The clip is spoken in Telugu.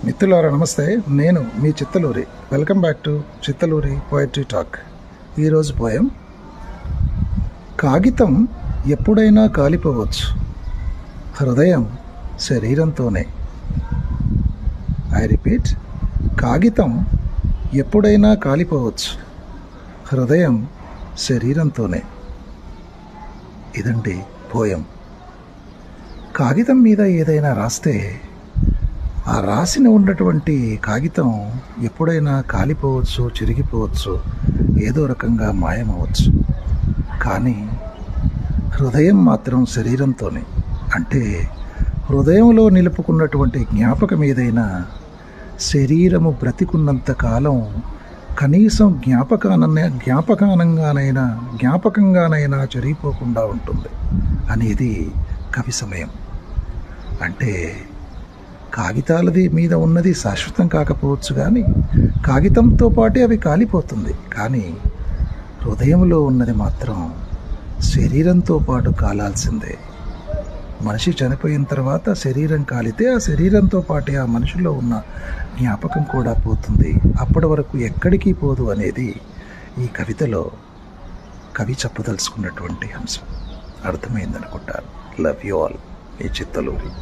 మిత్రులారా నమస్తే, నేను మీ Chittaluri. Welcome back to Chittaluri poetry talk. ఈరోజు పోయం, కాగితం ఎప్పుడైనా కాలిపోవచ్చు, హృదయం శరీరంతోనే. ఐ రిపీట్, కాగితం ఎప్పుడైనా కాలిపోవచ్చు, హృదయం శరీరంతోనే. ఇదండి పోయం. కాగితం మీద ఏదైనా రాస్తే ఆ రాసిన ఉన్నటువంటి కాగితం ఎప్పుడైనా కాలిపోవచ్చు, చిరిగిపోవచ్చు, ఏదో రకంగా మాయమవచ్చు. కానీ హృదయం మాత్రం శరీరంతోనే. అంటే హృదయంలో నిలుపుకున్నటువంటి జ్ఞాపకం ఏదైనా శరీరము బ్రతికున్నంత కాలం కనీసం జ్ఞాపకంగానైనా చెరిగిపోకుండా ఉంటుంది అనేది కవి సమయం. అంటే కాగితాలది మీద ఉన్నది శాశ్వతం కాకపోవచ్చు, కానీ కాగితంతో పాటే అవి కాలిపోతుంది. కానీ హృదయంలో ఉన్నది మాత్రం శరీరంతో పాటు కాలాల్సిందే. మనిషి చనిపోయిన తర్వాత శరీరం కాలితే ఆ శరీరంతో పాటే ఆ మనిషిలో ఉన్న జ్ఞాపకం కూడా పోతుంది. అప్పటి వరకు ఎక్కడికి పోదు అనేది ఈ కవితలో కవి చెప్పదలుచుకున్నటువంటి అంశం. అర్థమైందనుకుంటాను. Love you all. ఈ చిత్తలూరి.